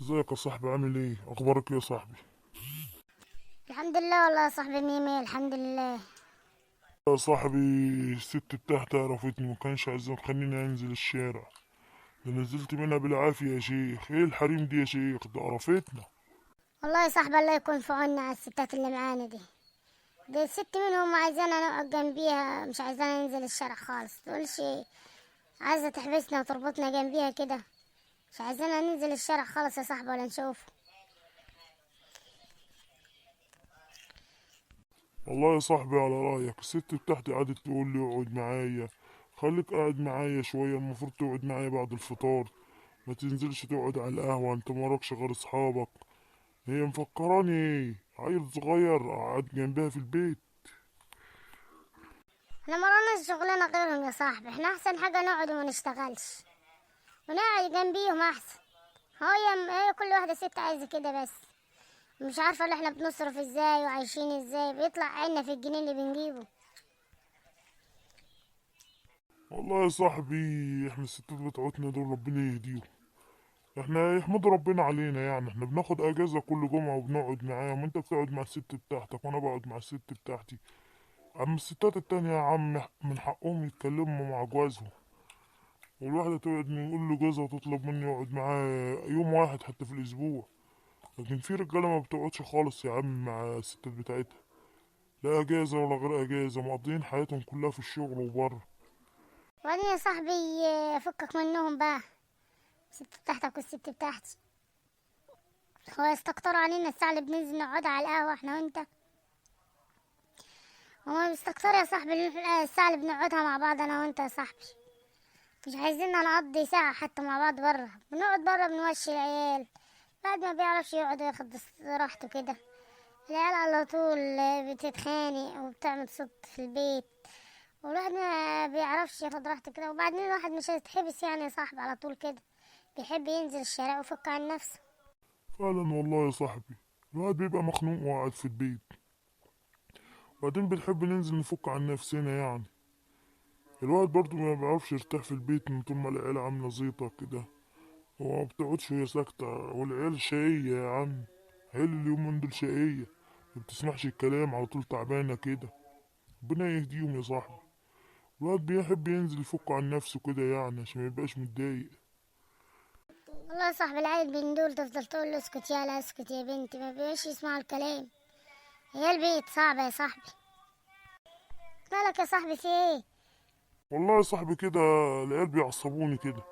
ازيك يا صاحبي؟ عامل ايه؟ اخبارك ايه يا صاحبي؟ الحمد لله والله يا صاحبي، مية مية الحمد لله. يا صاحبي، الست بتاعتي عرفتني ومكانش عايزة تخليني انزل الشارع. ده نزلت منها بالعافية يا شيخ. ايه الحريم دي يا شيخ؟ ده قرفتنا. والله يا صاحبي الله يكون في عوننا على الستات اللي معانا دي الست منهم عايزانا نقعد جنبيها، مش عايزانا ننزل الشارع خالص. تقولش عايزة تحبسنا وتربطنا جنبيها كده، مش عايزانا ننزل الشارع خالص يا صاحبي ولا نشوفه. والله يا صاحبي على رأيك، الست بتاعتي قعدت تقول لي اقعد معايا. خليك قاعد معايا شوية، المفروض تقعد معايا بعد الفطار. ما تنزلش تقعد على القهوة، انت مراكش غير اصحابك. هي مفكراني ايه؟ عيل صغير قاعد جنبها في البيت. احنا مراناش شغلنا غيرهم يا صاحبي، احنا احسن حاجة نقعد وما نشتغلش ونقعد جنبيهم احسن. هي كل واحدة ست عايزة كده بس. مش عارفة اللي احنا بنصرف ازاي وعايشين ازاي، بيطلع عنا في الجنيه اللي بنجيبه. والله يا صاحبي، احنا الستات بتوعتنا دول ربنا يهديهم. احنا يحمدوا ربنا علينا، يعني احنا بناخد اجازة كل جمعة وبنقعد معاهم. انت بتقعد مع الست بتاعتك وانا بقعد مع الست بتاعتي. اما الستات التانية يا عم، من حقهم يتكلموا مع جوازهم. والواحدة تقعد يقول له جوزها وتطلب مني يقعد معاه يوم واحد حتى في الاسبوع. لكن في رجالة ما بتقعدش خالص يا عم مع الستات بتاعتها. لا اجازة ولا غير اجازة، مقضيين حياتهم كلها في الشغل وبره. وبعدين يا صاحبي فكك منهم بقى، الست بتاعتك والست بتاعتي. هو يستكتروا علينا الساعة اللي بننزل نقعد على القهوة احنا وانت؟ هما بيستكتروا يا صاحبي الساعة اللي بنقعدها مع بعض انا وانت يا صاحبي. مش عايزيننا نقضي ساعة حتى مع بعض برا، بنقعد برا بنوشي العيال. بعد ما بيعرفش يقعد وياخد راحته كده، العيال على طول بتتخانق وبتعمل صوت في البيت، والواحد ما بيعرفش ياخد راحته كده. وبعدين الواحد مش هيتحبس يعني يا صاحبي على طول كده، بيحب ينزل الشارع ويفك عن نفسه. فعلا والله يا صاحبي، الواحد بيبقى مخنوق وقاعد في البيت. وبعدين بنحب ننزل نفك عن نفسنا يعني. الواحد برضو ما بيعرفش يرتاح في البيت من طول ما العيلة عاملة زيطة كده. هو ما بتقعدش وهي ساكتة، والعيال شقية يا عم. عيال اليومين دول شقية، ما بتسمعش الكلام، على طول تعبانة كده. ربنا يهديهم يا صاحبي. الواحد بيحب ينزل يفك عن نفسه كده يعني عشان ما يبقاش متضايق. والله يا صاحبي العيل بين دول تفضل تقول له اسكت يا لا اسكت يا بنتي، ما بيبقاش يسمعوا الكلام. هي البيت صعبة يا صاحبي. مالك يا صاحبي في ايه؟ والله يا صاحبي كده، العيال بيعصبوني كده.